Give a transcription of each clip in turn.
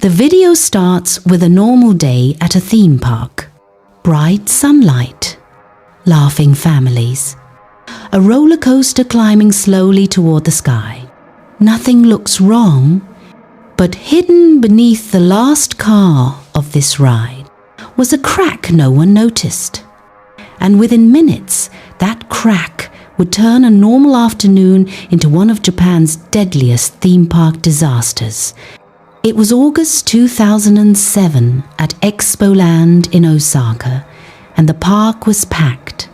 The video starts with a normal day at a theme park. Bright sunlight, laughing families, a roller coaster climbing slowly toward the sky. Nothing looks wrong, but hidden beneath the last car of this ride was a crack no one noticed. And within minutes, that crack would turn a normal afternoon into one of Japan's deadliest theme park disasters. It was August 2007 at Expoland in Osaka, and the park was packed.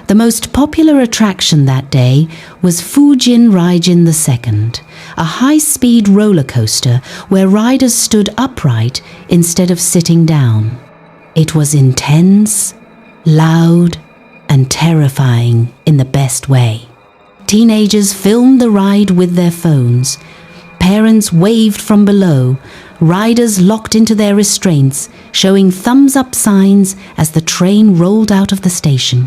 The most popular attraction that day was Fujin Raijin II, a high-speed roller coaster where riders stood upright instead of sitting down. It was intense, loud, and terrifying in the best way. Teenagers filmed the ride with their phones. Parents waved from below, riders locked into their restraints, showing thumbs-up signs as the train rolled out of the station.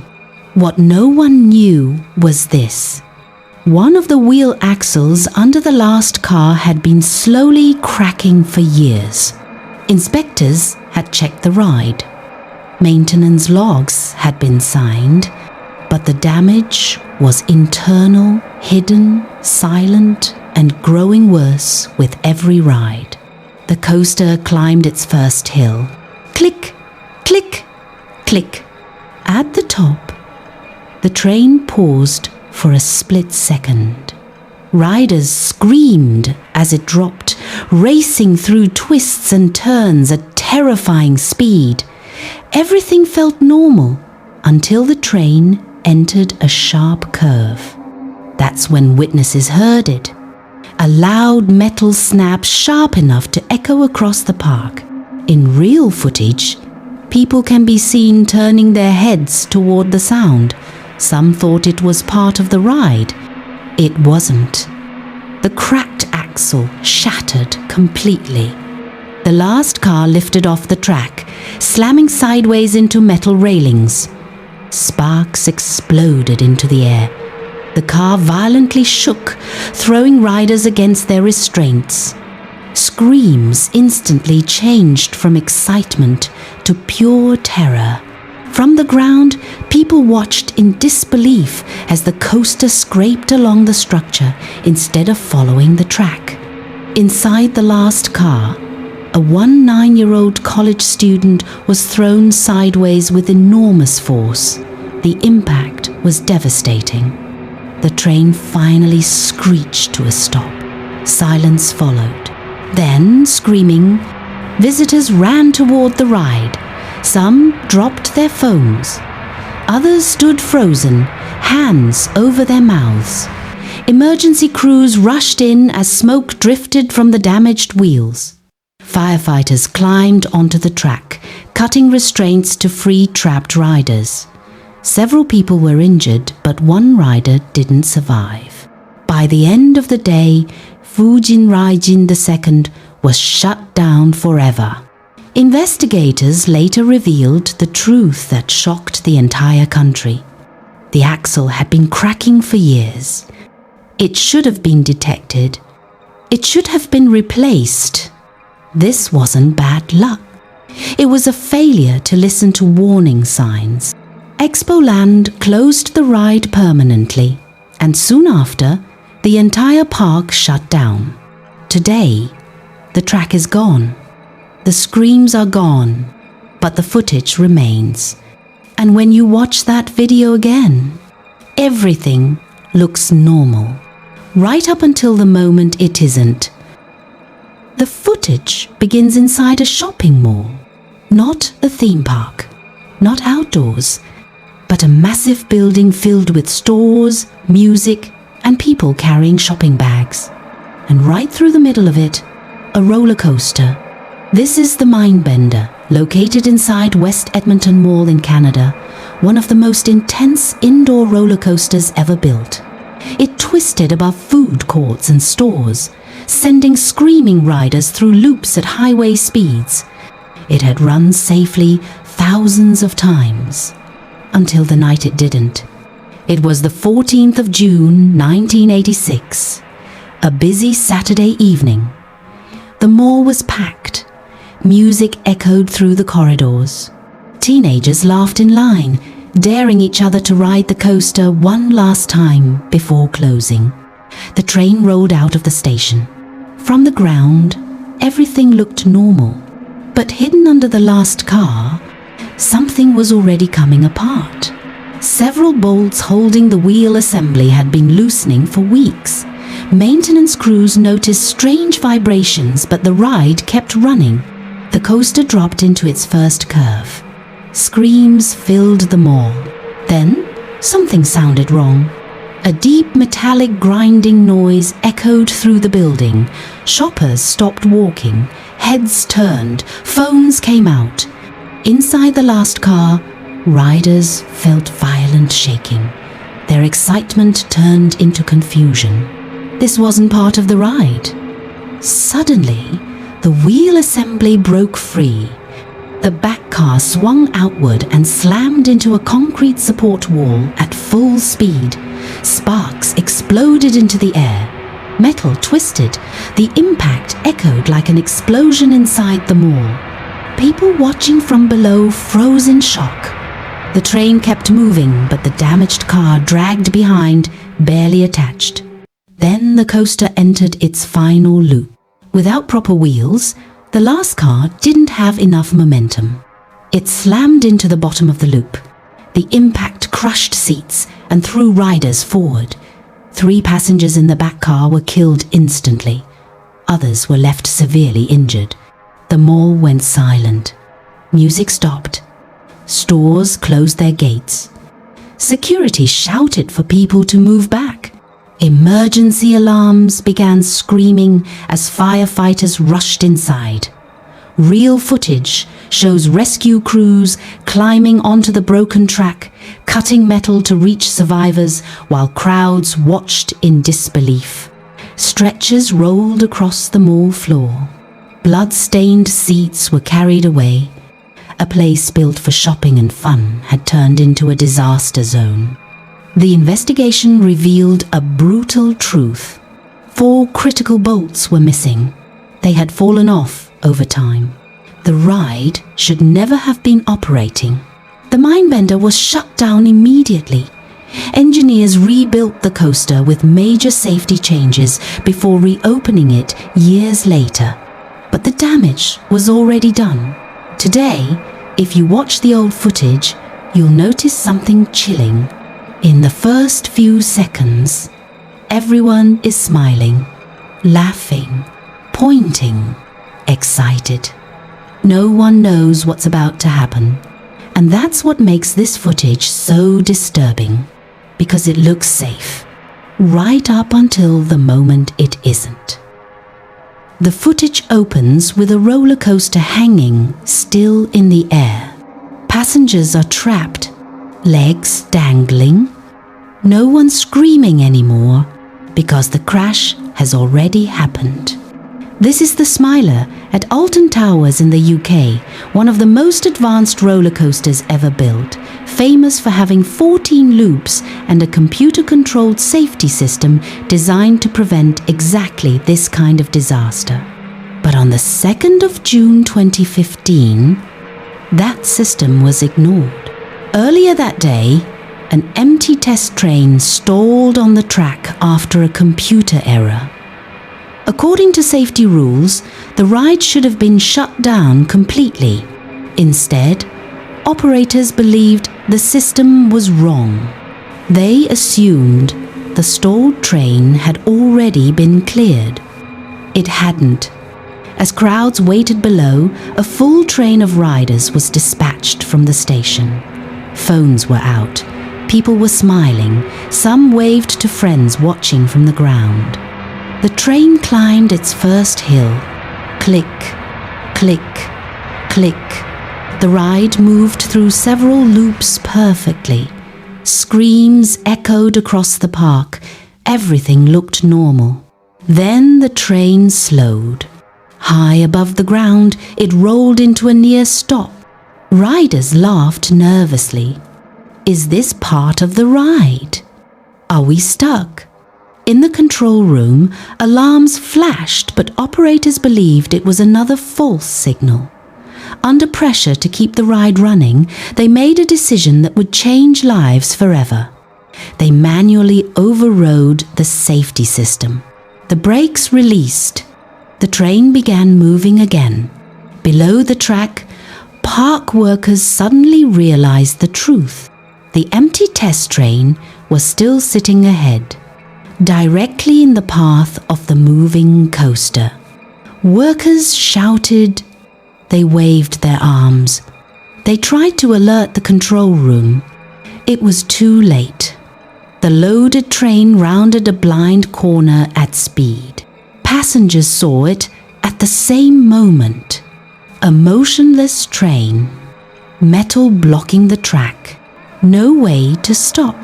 What no one knew was this. One of the wheel axles under the last car had been slowly cracking for years. Inspectors had checked the ride. Maintenance logs had been signed, but the damage was internal, hidden, silent, and growing worse with every ride. The coaster climbed its first hill. Click, click, click. At the top, the train paused for a split second. Riders screamed as it dropped, racing through twists and turns at terrifying speed. Everything felt normal until the train entered a sharp curve. That's when witnesses heard it. A loud metal snap sharp enough to echo across the park. In real footage, people can be seen turning their heads toward the sound. Some thought it was part of the ride. It wasn't. The cracked axle shattered completely. The last car lifted off the track, slamming sideways into metal railings. Sparks exploded into the air. The car violently shook, throwing riders against their restraints. Screams instantly changed from excitement to pure terror. From the ground, people watched in disbelief as the coaster scraped along the structure instead of following the track. Inside the last car, a 9-year-old college student was thrown sideways with enormous force. The impact was devastating. The train finally screeched to a stop. Silence followed. Then, screaming, visitors ran toward the ride. Some dropped their phones. Others stood frozen, hands over their mouths. Emergency crews rushed in as smoke drifted from the damaged wheels. Firefighters climbed onto the track, cutting restraints to free trapped riders. Several people were injured, but one rider didn't survive. By the end of the day, Fujin Raijin II was shut down forever. Investigators later revealed the truth that shocked the entire country. The axle had been cracking for years. It should have been detected. It should have been replaced. This wasn't bad luck. It was a failure to listen to warning signs. Expoland closed the ride permanently, and soon after, the entire park shut down. Today, the track is gone. The screams are gone, but the footage remains. And when you watch that video again, everything looks normal, right up until the moment it isn't. The footage begins inside a shopping mall, not a theme park, not outdoors, but a massive building filled with stores, music, and people carrying shopping bags. And right through the middle of it, a roller coaster. This is the Mindbender, located inside West Edmonton Mall in Canada, one of the most intense indoor roller coasters ever built. It twisted above food courts and stores, sending screaming riders through loops at highway speeds. It had run safely thousands of times, until the night it didn't. It was the 14th of June, 1986, a busy Saturday evening. The mall was packed. Music echoed through the corridors. Teenagers laughed in line, daring each other to ride the coaster one last time before closing. The train rolled out of the station. From the ground, everything looked normal. But hidden under the last car, something was already coming apart. Several bolts holding the wheel assembly had been loosening for weeks. Maintenance crews noticed strange vibrations, but the ride kept running. The coaster dropped into its first curve. Screams filled the mall. Then, something sounded wrong. A deep metallic grinding noise echoed through the building. Shoppers stopped walking. Heads turned. Phones came out. Inside the last car, riders felt violent shaking. Their excitement turned into confusion. This wasn't part of the ride. Suddenly, the wheel assembly broke free. The back car swung outward and slammed into a concrete support wall at full speed. Sparks exploded into the air. Metal twisted. The impact echoed like an explosion inside the mall. People watching from below froze in shock. The train kept moving, but the damaged car dragged behind, barely attached. Then the coaster entered its final loop. Without proper wheels, the last car didn't have enough momentum. It slammed into the bottom of the loop. The impact crushed seats and threw riders forward. 3 passengers in the back car were killed instantly. Others were left severely injured. The mall went silent. Music stopped. Stores closed their gates. Security shouted for people to move back. Emergency alarms began screaming as firefighters rushed inside. Real footage shows rescue crews climbing onto the broken track, cutting metal to reach survivors while crowds watched in disbelief. Stretchers rolled across the mall floor. Blood-stained seats were carried away. A place built for shopping and fun had turned into a disaster zone. The investigation revealed a brutal truth. 4 critical bolts were missing. They had fallen off over time. The ride should never have been operating. The mindbender was shut down immediately. Engineers rebuilt the coaster with major safety changes before reopening it years later. But the damage was already done. Today, if you watch the old footage, you'll notice something chilling. In the first few seconds, everyone is smiling, laughing, pointing, excited. No one knows what's about to happen. And that's what makes this footage so disturbing, because it looks safe, right up until the moment it isn't. The footage opens with a roller coaster hanging still in the air. Passengers are trapped, legs dangling. No one screaming anymore because the crash has already happened. This is the Smiler at Alton Towers in the UK, one of the most advanced roller coasters ever built, famous for having 14 loops and a computer-controlled safety system designed to prevent exactly this kind of disaster. But on the 2nd of June 2015, that system was ignored. Earlier that day, an empty test train stalled on the track after a computer error. According to safety rules, the ride should have been shut down completely. Instead, operators believed the system was wrong. They assumed the stalled train had already been cleared. It hadn't. As crowds waited below, a full train of riders was dispatched from the station. Phones were out. People were smiling. Some waved to friends watching from the ground. The train climbed its first hill. Click, click, click. The ride moved through several loops perfectly. Screams echoed across the park. Everything looked normal. Then the train slowed. High above the ground, it rolled into a near stop. Riders laughed nervously. Is this part of the ride? Are we stuck? In the control room, alarms flashed, but operators believed it was another false signal. Under pressure to keep the ride running, they made a decision that would change lives forever. They manually overrode the safety system. The brakes released. The train began moving again. Below the track, park workers suddenly realized the truth. The empty test train was still sitting ahead, directly in the path of the moving coaster. Workers shouted. They waved their arms. They tried to alert the control room. It was too late. The loaded train rounded a blind corner at speed. Passengers saw it at the same moment. A motionless train, metal blocking the track, no way to stop.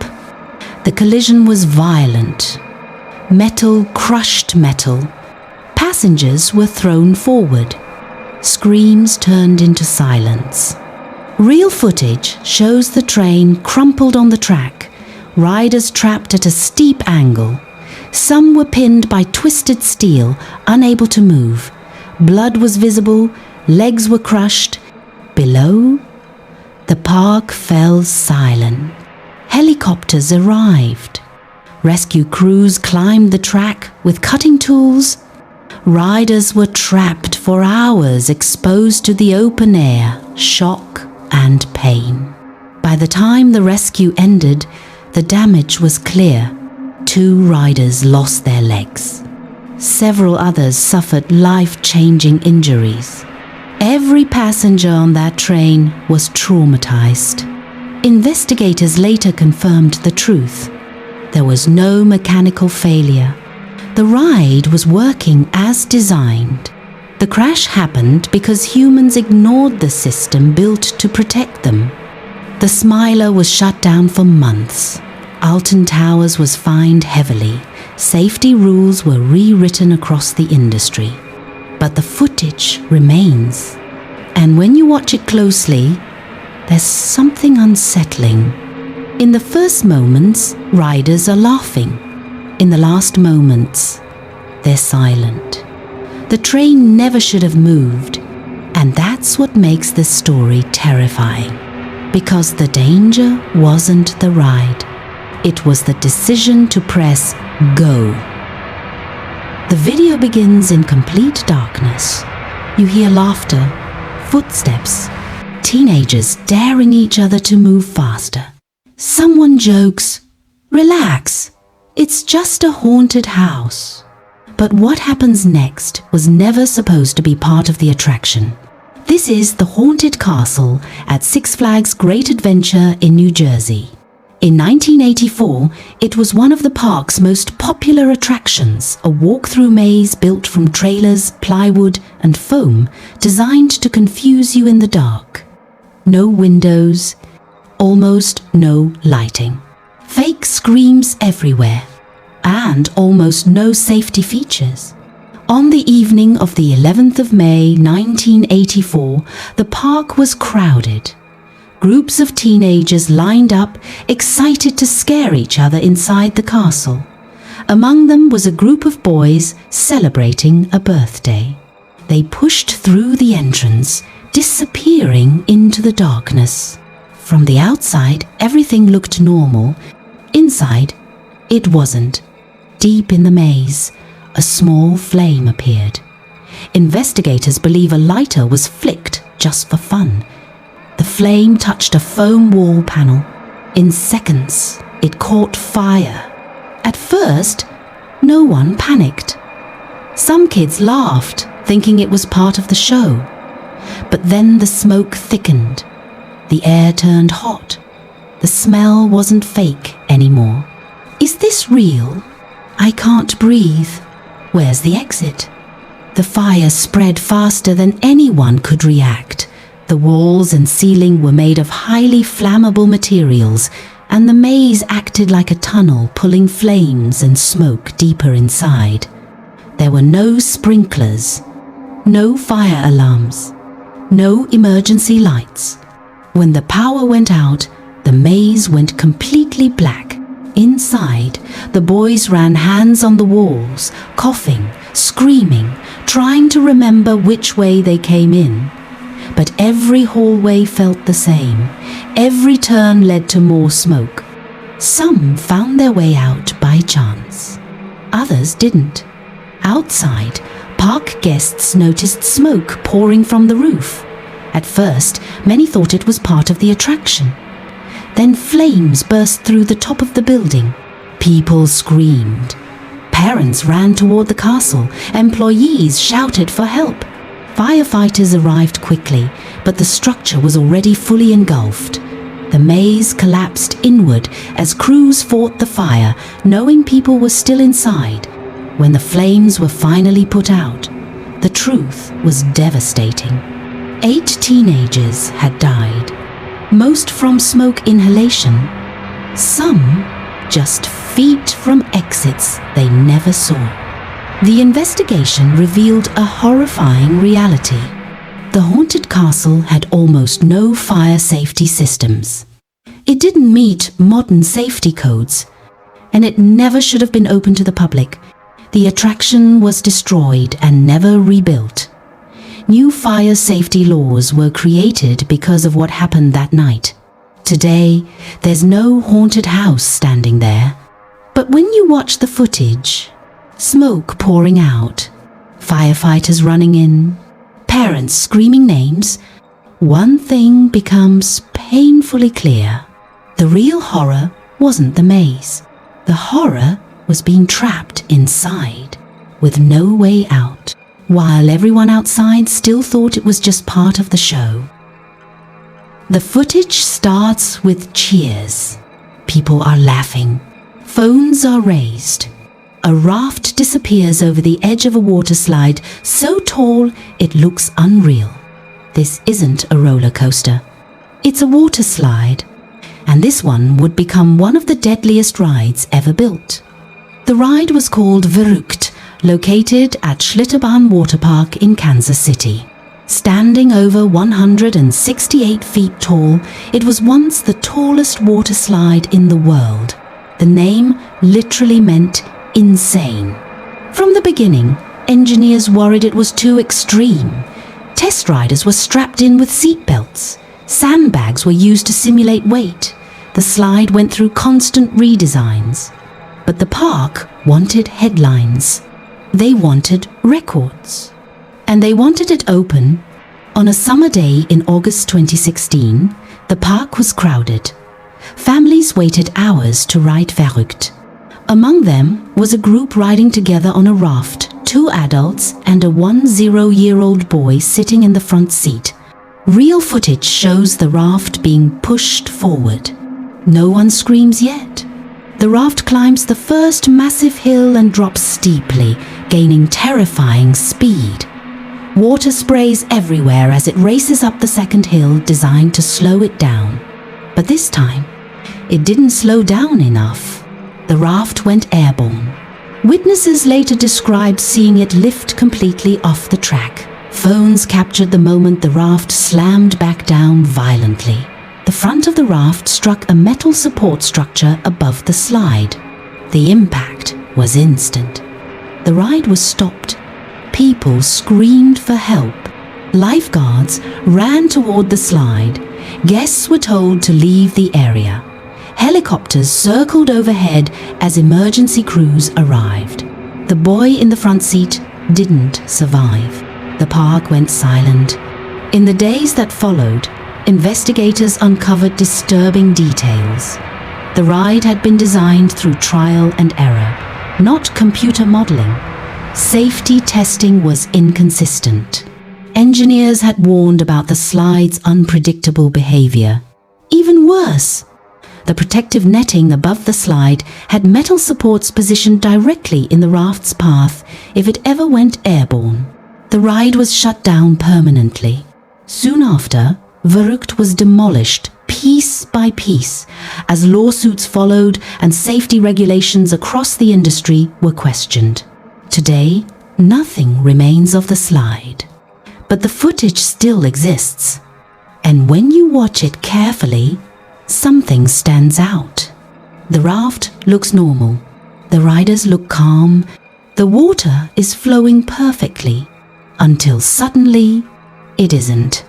The collision was violent. Metal crushed metal. Passengers were thrown forward. Screams turned into silence. Real footage shows the train crumpled on the track, riders trapped at a steep angle. Some were pinned by twisted steel, unable to move. Blood was visible, legs were crushed. Below, the park fell silent. Helicopters arrived. Rescue crews climbed the track with cutting tools. Riders were trapped for hours, exposed to the open air, shock and pain. By the time the rescue ended, the damage was clear. 2 riders lost their legs. Several others suffered life-changing injuries. Every passenger on that train was traumatized. Investigators later confirmed the truth. There was no mechanical failure. The ride was working as designed. The crash happened because humans ignored the system built to protect them. The Smiler was shut down for months. Alton Towers was fined heavily. Safety rules were rewritten across the industry. But the footage remains. And when you watch it closely, there's something unsettling. In the first moments, riders are laughing. In the last moments, they're silent. The train never should have moved, and that's what makes this story terrifying. Because the danger wasn't the ride. It was the decision to press go. The video begins in complete darkness. You hear laughter, footsteps, teenagers daring each other to move faster. Someone jokes, "Relax, it's just a haunted house." But what happens next was never supposed to be part of the attraction. This is the Haunted Castle at Six Flags Great Adventure in New Jersey. In 1984, it was one of the park's most popular attractions, a walk-through maze built from trailers, plywood, and foam, designed to confuse you in the dark. No windows, almost no lighting. Fake screams everywhere, and almost no safety features. On the evening of the 11th of May, 1984, the park was crowded. Groups of teenagers lined up, excited to scare each other inside the castle. Among them was a group of boys celebrating a birthday. They pushed through the entrance, disappearing into the darkness. From the outside, everything looked normal. Inside, it wasn't. Deep in the maze, a small flame appeared. Investigators believe a lighter was flicked just for fun. The flame touched a foam wall panel. In seconds, it caught fire. At first, no one panicked. Some kids laughed, thinking it was part of the show. But then the smoke thickened. The air turned hot. The smell wasn't fake anymore. Is this real? I can't breathe. Where's the exit? The fire spread faster than anyone could react. The walls and ceiling were made of highly flammable materials, and the maze acted like a tunnel, pulling flames and smoke deeper inside. There were no sprinklers, no fire alarms, no emergency lights. When the power went out, the maze went completely black. Inside, the boys ran hands on the walls, coughing, screaming, trying to remember which way they came in. But every hallway felt the same. Every turn led to more smoke. Some found their way out by chance. Others didn't. Outside, park guests noticed smoke pouring from the roof. At first, many thought it was part of the attraction. Then flames burst through the top of the building. People screamed. Parents ran toward the castle. Employees shouted for help. Firefighters arrived quickly, but the structure was already fully engulfed. The maze collapsed inward as crews fought the fire, knowing people were still inside. When the flames were finally put out, the truth was devastating. 8 teenagers had died, most from smoke inhalation, some just feet from exits they never saw. The investigation revealed a horrifying reality. The haunted castle had almost no fire safety systems. It didn't meet modern safety codes, and it never should have been open to the public. The attraction was destroyed and never rebuilt. New fire safety laws were created because of what happened that night. Today, there's no haunted house standing there. But when you watch the footage, smoke pouring out, firefighters running in, parents screaming names, one thing becomes painfully clear. The real horror wasn't the maze. The horror was being trapped inside, with no way out, while everyone outside still thought it was just part of the show. The footage starts with cheers. People are laughing. Phones are raised. A raft disappears over the edge of a water slide so tall it looks unreal. This isn't a roller coaster. It's a water slide, and this one would become one of the deadliest rides ever built. The ride was called Verrückt, located at Schlitterbahn Water Park in Kansas City. Standing over 168 feet tall, it was once the tallest water slide in the world. The name literally meant insane. From the beginning, engineers worried it was too extreme. Test riders were strapped in with seat belts. Sandbags were used to simulate weight. The slide went through constant redesigns. But the park wanted headlines. They wanted records. And they wanted it open. On a summer day in August 2016, the park was crowded. Families waited hours to ride Verrückt. Among them was a group riding together on a raft, 2 adults and a 10-year-old boy sitting in the front seat. Real footage shows the raft being pushed forward. No one screams yet. The raft climbs the first massive hill and drops steeply, gaining terrifying speed. Water sprays everywhere as it races up the second hill designed to slow it down. But this time, it didn't slow down enough. The raft went airborne. Witnesses later described seeing it lift completely off the track. Phones captured the moment the raft slammed back down violently. The front of the raft struck a metal support structure above the slide. The impact was instant. The ride was stopped. People screamed for help. Lifeguards ran toward the slide. Guests were told to leave the area. Helicopters circled overhead as emergency crews arrived. The boy in the front seat didn't survive. The park went silent. In the days that followed, investigators uncovered disturbing details. The ride had been designed through trial and error, not computer modeling. Safety testing was inconsistent. Engineers had warned about the slide's unpredictable behavior. Even worse, the protective netting above the slide had metal supports positioned directly in the raft's path if it ever went airborne. The ride was shut down permanently. Soon after, Verrückt was demolished piece by piece as lawsuits followed and safety regulations across the industry were questioned. Today, nothing remains of the slide, but the footage still exists. And when you watch it carefully, something stands out. The raft looks normal. The riders look calm. The water is flowing perfectly. Until suddenly, it isn't.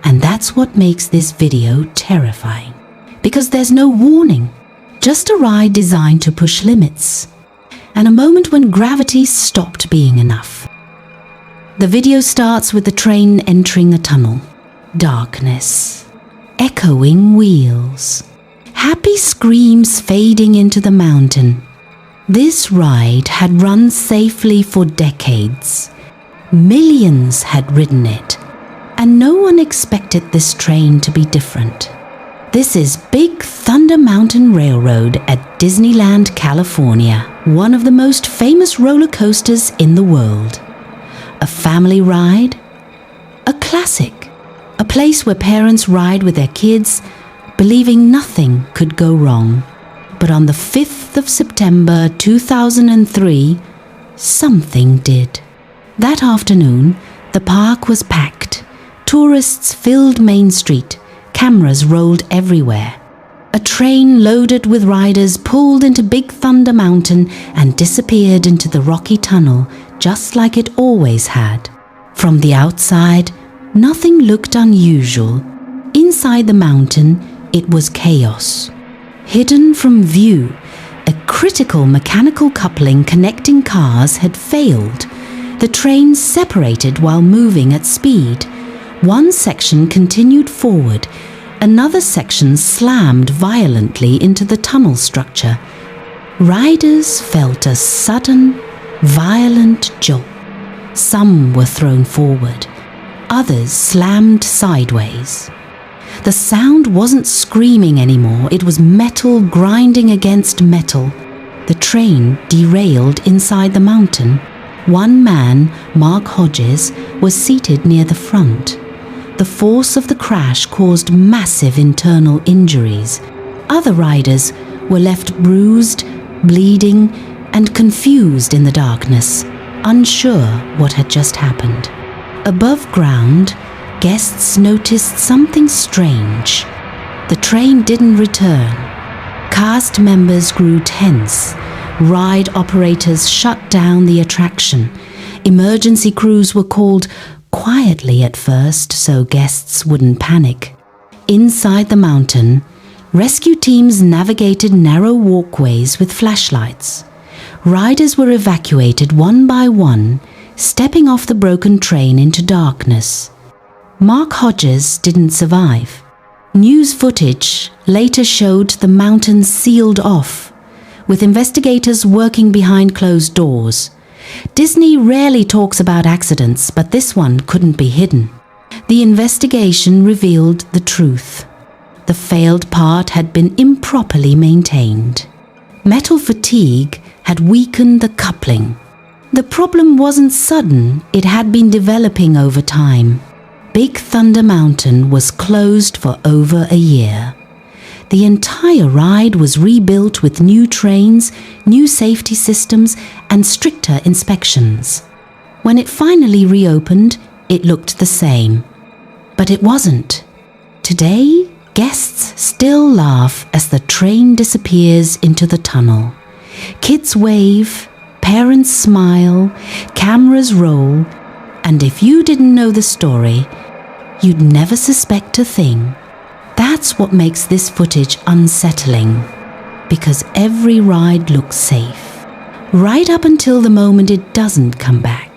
And that's what makes this video terrifying. Because there's no warning. Just a ride designed to push limits. And a moment when gravity stopped being enough. The video starts with the train entering a tunnel. Darkness. Echoing wheels. Happy screams fading into the mountain. This ride had run safely for decades. Millions had ridden it. And no one expected this train to be different. This is Big Thunder Mountain Railroad at Disneyland, California, one of the most famous roller coasters in the world. A family ride, a classic, a place where parents ride with their kids, believing nothing could go wrong. But on the 5th of September 2003, something did. That afternoon, the park was packed. Tourists filled Main Street. Cameras rolled everywhere. A train loaded with riders pulled into Big Thunder Mountain and disappeared into the rocky tunnel, just like it always had. From the outside, nothing looked unusual. Inside the mountain, it was chaos. Hidden from view, a critical mechanical coupling connecting cars had failed. The train separated while moving at speed. One section continued forward. Another section slammed violently into the tunnel structure. Riders felt a sudden, violent jolt. Some were thrown forward. Others slammed sideways. The sound wasn't screaming anymore. It was metal grinding against metal. The train derailed inside the mountain. One man, Mark Hodges, was seated near the front. The force of the crash caused massive internal injuries. Other riders were left bruised, bleeding, and confused in the darkness, unsure what had just happened. Above ground, guests noticed something strange. The train didn't return. Cast members grew tense. Ride operators shut down the attraction. Emergency crews were called quietly at first so guests wouldn't panic. Inside the mountain, rescue teams navigated narrow walkways with flashlights. Riders were evacuated one by one, stepping off the broken train into darkness. Mark Hodges didn't survive. News footage later showed the mountain sealed off, with investigators working behind closed doors. Disney rarely talks about accidents, but this one couldn't be hidden. The investigation revealed the truth. The failed part had been improperly maintained. Metal fatigue had weakened the coupling. The problem wasn't sudden, it had been developing over time. Big Thunder Mountain was closed for over a year. The entire ride was rebuilt with new trains, new safety systems, and stricter inspections. When it finally reopened, it looked the same. But it wasn't. Today, guests still laugh as the train disappears into the tunnel. Kids wave, parents smile, cameras roll, and if you didn't know the story, you'd never suspect a thing. That's what makes this footage unsettling, because every ride looks safe, right up until the moment it doesn't come back.